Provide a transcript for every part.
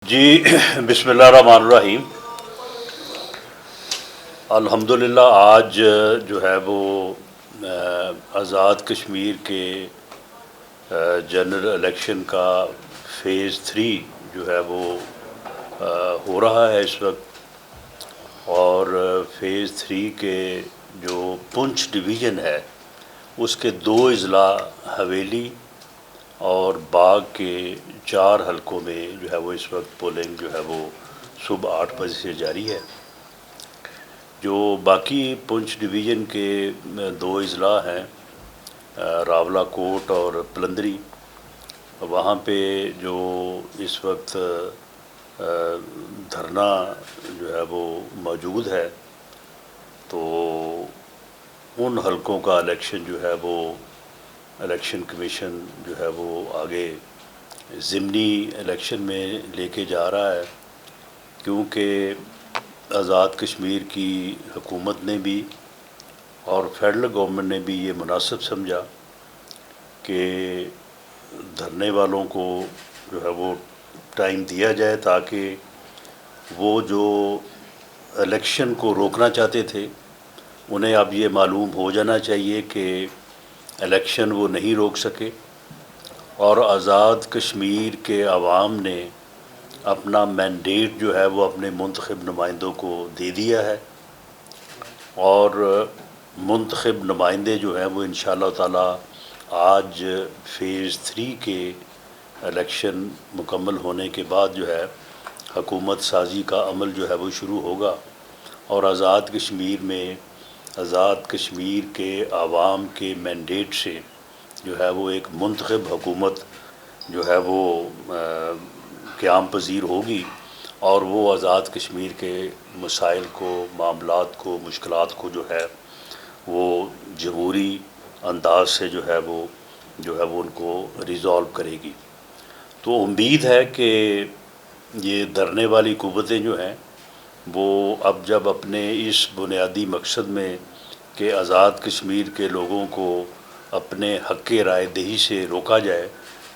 جی بسم اللہ الرحمن الرحیم۔ الحمدللہ آج جو ہے وہ آزاد کشمیر کے جنرل الیکشن کا فیز 3 جو ہے وہ ہو رہا ہے اس وقت، اور فیز 3 کے جو پنچ ڈویژن ہے اس کے 2 اضلاع حویلی اور باغ کے 4 حلقوں میں جو ہے وہ اس وقت پولنگ جو ہے وہ صبح 8 بجے سے جاری ہے۔ جو باقی پنچ ڈویژن کے 2 اضلاع ہیں راولہ کوٹ اور پلندری، وہاں پہ جو اس وقت دھرنا جو ہے وہ موجود ہے، تو ان حلقوں کا الیکشن جو ہے وہ الیکشن کمیشن جو ہے وہ آگے ضمنی الیکشن میں لے کے جا رہا ہے، کیونکہ آزاد کشمیر کی حکومت نے بھی اور فیڈرل گورنمنٹ نے بھی یہ مناسب سمجھا کہ دھرنے والوں کو جو ہے وہ ٹائم دیا جائے تاکہ وہ جو الیکشن کو روکنا چاہتے تھے انہیں اب یہ معلوم ہو جانا چاہیے کہ الیکشن وہ نہیں روک سکے، اور آزاد کشمیر کے عوام نے اپنا مینڈیٹ جو ہے وہ اپنے منتخب نمائندوں کو دے دیا ہے، اور منتخب نمائندے جو ہیں وہ انشاءاللہ تعالی آج فیز 3 کے الیکشن مکمل ہونے کے بعد جو ہے حکومت سازی کا عمل جو ہے وہ شروع ہوگا، اور آزاد کشمیر میں آزاد کشمیر کے عوام کے مینڈیٹ سے جو ہے وہ ایک منتخب حکومت جو ہے وہ قیام پذیر ہوگی، اور وہ آزاد کشمیر کے مسائل کو، معاملات کو، مشکلات کو جو ہے وہ جمہوری انداز سے جو ہے وہ ان کو ریزالو کرے گی۔ تو امید ہے کہ یہ دھرنے والی قوتیں جو ہیں وہ اب جب اپنے اس بنیادی مقصد میں کہ آزاد کشمیر کے لوگوں کو اپنے حق رائے دہی سے روکا جائے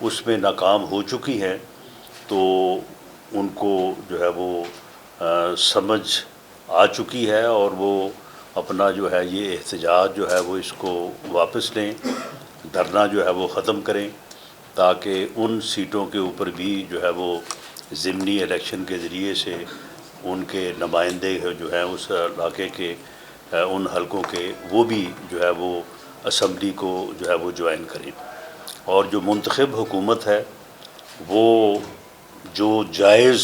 اس میں ناکام ہو چکی ہیں، تو ان کو جو ہے وہ سمجھ آ چکی ہے، اور وہ اپنا جو ہے یہ احتجاج جو ہے وہ اس کو واپس لیں، دھرنا جو ہے وہ ختم کریں، تاکہ ان سیٹوں کے اوپر بھی جو ہے وہ ضمنی الیکشن کے ذریعے سے ان کے نمائندے جو ہیں اس علاقے کے ان حلقوں کے وہ بھی جو ہے وہ اسمبلی کو جو ہے وہ جوائن کریں، اور جو منتخب حکومت ہے وہ جو جائز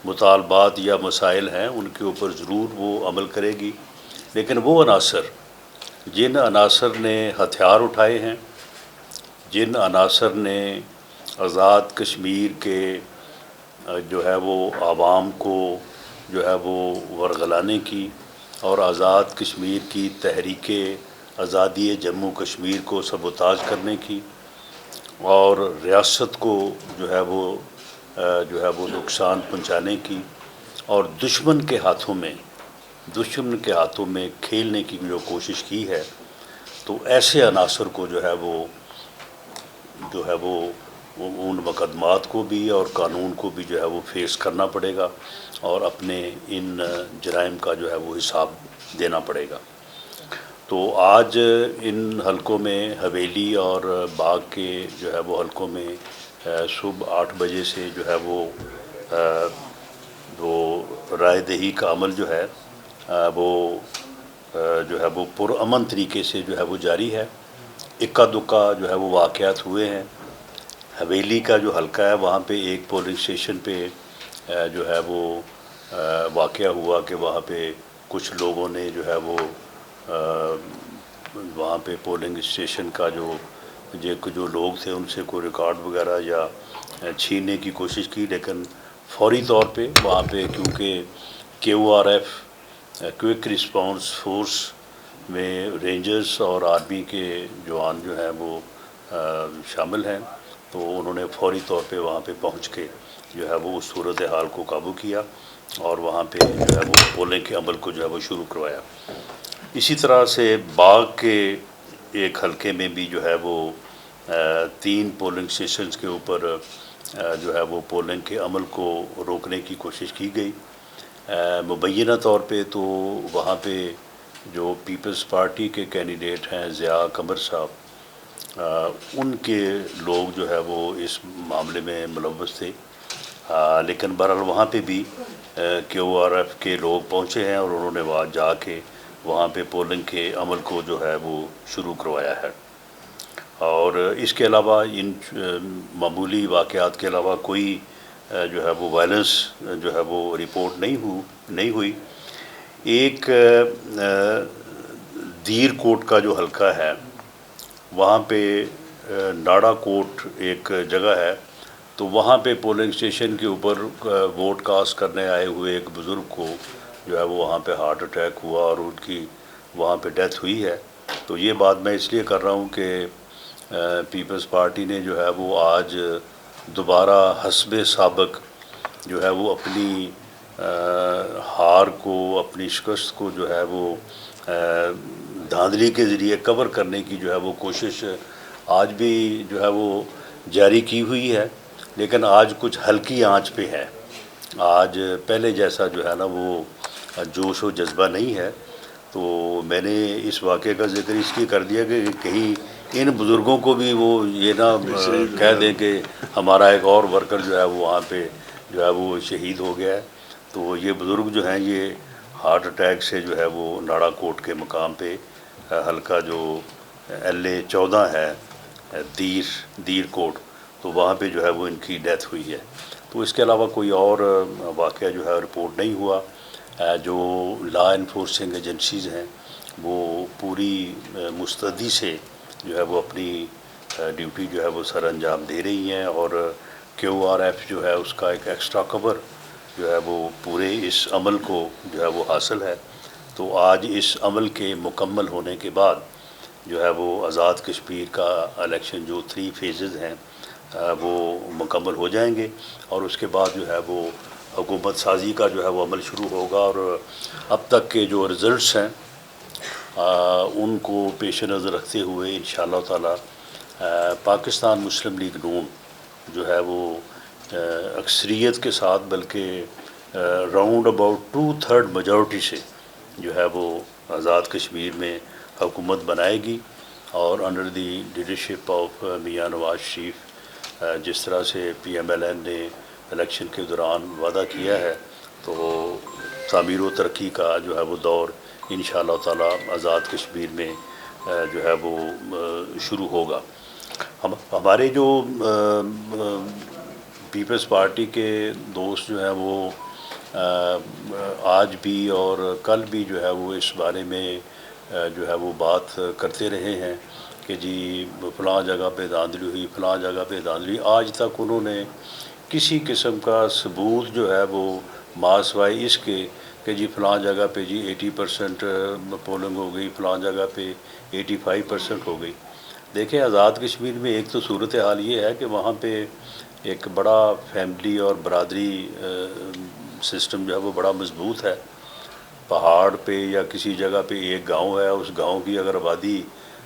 مطالبات یا مسائل ہیں ان کے اوپر ضرور وہ عمل کرے گی، لیکن وہ عناصر جن عناصر نے ہتھیار اٹھائے ہیں، جن عناصر نے آزاد کشمیر کے جو ہے وہ عوام کو جو ہے وہ ورغلانے کی اور آزاد کشمیر کی تحریک آزادی جموں کشمیر کو سبوتاژ کرنے کی اور ریاست کو جو ہے وہ نقصان پہنچانے کی اور دشمن کے ہاتھوں میں کھیلنے کی جو کوشش کی ہے، تو ایسے عناصر کو جو ہے وہ ان مقدمات کو بھی اور قانون کو بھی جو ہے وہ فیس کرنا پڑے گا، اور اپنے ان جرائم کا جو ہے وہ حساب دینا پڑے گا۔ تو آج ان حلقوں میں حویلی اور باغ کے جو ہے وہ حلقوں میں صبح 8 بجے سے جو ہے وہ رائے دہی کا عمل جو ہے وہ پرامن طریقے سے جو ہے وہ جاری ہے۔ اکا دکا جو ہے وہ واقعات ہوئے ہیں۔ حویلی کا جو حلقہ ہے وہاں پہ ایک پولنگ اسٹیشن پہ جو ہے وہ واقعہ ہوا کہ وہاں پہ کچھ لوگوں نے جو ہے وہ وہاں پہ پولنگ اسٹیشن کا جو لوگ تھے ان سے کوئی ریکارڈ وغیرہ یا چھیننے کی کوشش کی، لیکن فوری طور پہ وہاں پہ کیونکہ QRF کوئک رسپانس فورس میں رینجرز اور آرمی کے جوان جو ہیں وہ شامل ہیں، تو انہوں نے فوری طور پہ وہاں پہ پہنچ کے جو ہے وہ اس صورتحال کو قابو کیا اور وہاں پہ جو ہے وہ پولنگ کے عمل کو جو ہے وہ شروع کروایا۔ اسی طرح سے باغ کے ایک حلقے میں بھی جو ہے وہ 3 پولنگ اسٹیشنز کے اوپر جو ہے وہ پولنگ کے عمل کو روکنے کی کوشش کی گئی۔ مبینہ طور پہ تو وہاں پہ جو پیپلز پارٹی کے کینڈیڈیٹ ہیں ضیاء قمر صاحب، ان کے لوگ جو ہے وہ اس معاملے میں ملوث تھے، لیکن بہرحال وہاں پہ بھی QRF کے لوگ پہنچے ہیں اور انہوں نے وہاں جا کے وہاں پہ پولنگ کے عمل کو جو ہے وہ شروع کروایا ہے۔ اور اس کے علاوہ ان معمولی واقعات کے علاوہ کوئی جو ہے وہ وائلنس جو ہے وہ رپورٹ نہیں ہوئی۔ ایک دیر کوٹ کا جو حلقہ ہے وہاں پہ ناڑا کوٹ ایک جگہ ہے، تو وہاں پہ پولنگ اسٹیشن کے اوپر ووٹ کاسٹ کرنے آئے ہوئے ایک بزرگ کو جو ہے وہ وہاں پہ ہارٹ اٹیک ہوا اور ان کی وہاں پہ ڈیتھ ہوئی ہے۔ تو یہ بات میں اس لیے کر رہا ہوں کہ پیپلز پارٹی نے جو ہے وہ آج دوبارہ حسب سابق جو ہے وہ اپنی ہار کو، اپنی شکست کو جو ہے وہ دھاندلی کے ذریعے کور کرنے کی جو ہے وہ کوشش آج بھی جو ہے وہ جاری کی ہوئی ہے، لیکن آج کچھ ہلکی آنچ پہ ہے۔ آج پہلے جیسا جو ہے نا وہ جوش و جذبہ نہیں ہے۔ تو میں نے اس واقعے کا ذکر اس لیے کر دیا کہ کہیں ان بزرگوں کو بھی وہ یہ نہ کہہ دیں کہ ہمارا ایک اور ورکر جو ہے وہ وہاں پہ جو ہے وہ شہید ہو گیا ہے۔ تو یہ بزرگ جو ہیں یہ ہارٹ اٹیک سے جو ہے وہ ناڑا کوٹ کے مقام پہ حلقہ جو LA-14 ہے دیر کوٹ، تو وہاں پہ جو ہے وہ ان کی ڈیتھ ہوئی ہے۔ تو اس کے علاوہ کوئی اور واقعہ جو ہے رپورٹ نہیں ہوا۔ جو لا انفورسنگ ایجنسیز ہیں وہ پوری مستعدی سے جو ہے وہ اپنی ڈیوٹی جو ہے وہ سر انجام دے رہی ہیں، اور QRF جو ہے اس کا ایک ایکسٹرا کور جو ہے وہ پورے اس عمل کو جو ہے وہ حاصل ہے۔ تو آج اس عمل کے مکمل ہونے کے بعد جو ہے وہ آزاد کشمیر کا الیکشن جو 3 فیزز ہیں وہ مکمل ہو جائیں گے، اور اس کے بعد جو ہے وہ حکومت سازی کا جو ہے وہ عمل شروع ہوگا۔ اور اب تک کے جو رزلٹس ہیں ان کو پیش نظر رکھتے ہوئے انشاءاللہ تعالی پاکستان مسلم لیگ نون جو ہے وہ اکثریت کے ساتھ، بلکہ راؤنڈ اباؤٹ 2/3 میجورٹی سے جو ہے وہ آزاد کشمیر میں حکومت بنائے گی، اور under the leadership of Mian Nawaz Sharif جس طرح سے PMLN نے الیکشن کے دوران وعدہ کیا ہے، تو تعمیر و ترقی کا جو ہے وہ دور انشاءاللہ تعالی آزاد کشمیر میں جو ہے وہ شروع ہوگا۔ ہمارے جو پیپلز پارٹی کے دوست جو ہیں وہ آج بھی اور کل بھی جو ہے وہ اس بارے میں جو ہے وہ بات کرتے رہے ہیں کہ جی فلاں جگہ پہ دھاندلی ہوئی، فلاں جگہ پہ دھاندلی۔ آج تک انہوں نے کسی قسم کا ثبوت جو ہے وہ ماسوائے اس کے کہ جی فلاں جگہ پہ جی 80% پولنگ ہو گئی، فلاں جگہ پہ 85% ہو گئی۔ دیکھیں آزاد کشمیر میں ایک تو صورتحال یہ ہے کہ وہاں پہ ایک بڑا فیملی اور برادری سسٹم جو ہے وہ بڑا مضبوط ہے۔ پہاڑ پہ یا کسی جگہ پہ ایک گاؤں ہے، اس گاؤں کی اگر آبادی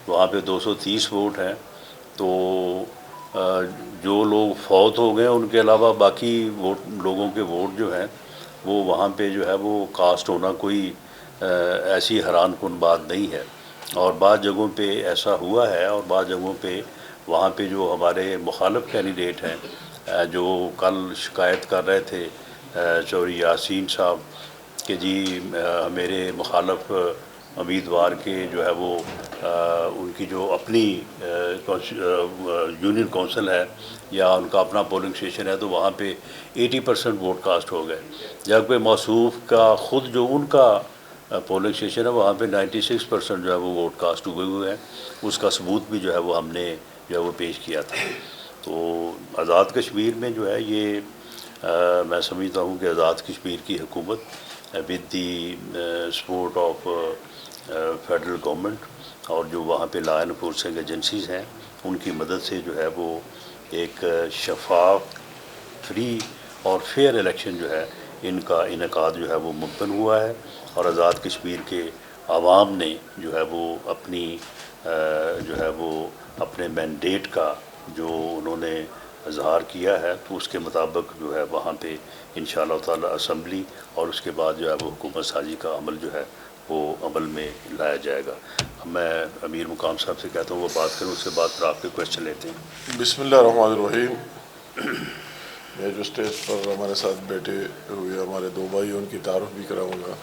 وہاں پہ 230 ووٹ ہیں، تو جو لوگ فوت ہو گئے ان کے علاوہ باقی لوگوں کے ووٹ جو ہیں وہ وہاں پہ جو ہے وہ کاسٹ ہونا کوئی ایسی حیران کن بات نہیں ہے۔ اور بعض جگہوں پہ ایسا ہوا ہے، اور بعض جگہوں پہ وہاں پہ جو ہمارے مخالف کینڈیڈیٹ ہیں جو کل شکایت کر رہے تھے چوہدری یاسین صاحب کہ جی میرے مخالف امیدوار کے جو ہے وہ ان کی جو اپنی یونین کونسل ہے یا ان کا اپنا پولنگ اسٹیشن ہے تو وہاں پہ 80% ووٹ کاسٹ ہو گئے، جبکہ موصوف کا خود جو ان کا پولنگ اسٹیشن ہے وہاں پہ 96% جو ہے وہ ووٹ کاسٹ ہوئے ہیں۔ اس کا ثبوت بھی جو ہے وہ ہم نے جو ہے وہ پیش کیا تھا۔ تو آزاد کشمیر میں جو ہے یہ میں سمجھتا ہوں کہ آزاد کشمیر کی حکومت with the support of federal government اور جو وہاں پہ لا انفورسنگ ایجنسیز ہیں ان کی مدد سے جو ہے وہ ایک شفاف، فری اور فیئر الیکشن جو ہے ان کا انعقاد جو ہے وہ ممکن ہوا ہے، اور آزاد کشمیر کے عوام نے جو ہے وہ اپنی جو ہے وہ اپنے مینڈیٹ کا جو انہوں نے اظہار کیا ہے تو اس کے مطابق جو ہے وہاں پہ انشاءاللہ تعالی اسمبلی اور اس کے بعد جو ہے وہ حکومت سازی کا عمل جو ہے وہ عمل میں لایا جائے گا. اب میں امیر مقام صاحب سے کہتا ہوں وہ بات کریں، اس کے بعد پھر آپ کے کویشچن لیتے ہیں. بسم اللہ الرحمن الرحیم. میں جو اسٹیج پر ہمارے ساتھ بیٹھے ہوئے ہمارے دو بھائی ان کی تعارف بھی کراؤں گا.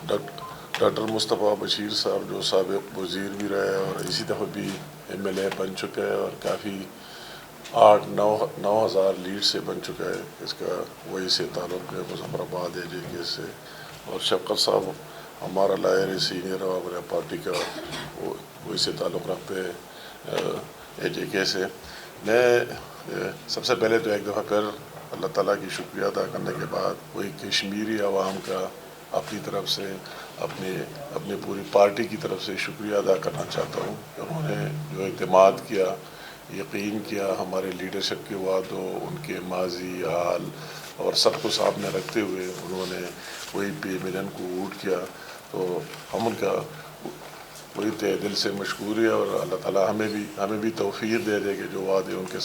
ڈاکٹر مصطفیٰ بشیر صاحب جو سابق وزیر بھی رہے اور اسی دفعہ بھی MLA بن چکے ہیں اور کافی 8-9 ہزار لیڈ سے بن چکا ہے. اس کا وہی سے تعلق ہے مظفر آباد AJK سے. اور شفقت صاحب ہمارا لائر سینئر اور ہمارے پارٹی کا وہی سے تعلق رکھتے ہیں AJK سے. میں سب سے پہلے تو ایک دفعہ پھر اللہ تعالیٰ کی شکریہ ادا کرنے کے بعد وہی کشمیری عوام کا اپنی طرف سے اپنی پوری پارٹی کی طرف سے شکریہ ادا کرنا چاہتا ہوں کہ انہوں نے جو اعتماد کیا، یقین کیا ہمارے لیڈرشپ کے وعدوں، ان کے ماضی حال اور سب کو سامنے رکھتے ہوئے انہوں نے وہی پی ملن کو ووٹ کیا. تو ہم ان کا وہی تہ دل سے مشکور ہے اور اللہ تعالیٰ ہمیں بھی توفیق دے دے کہ جو وعدے ان کے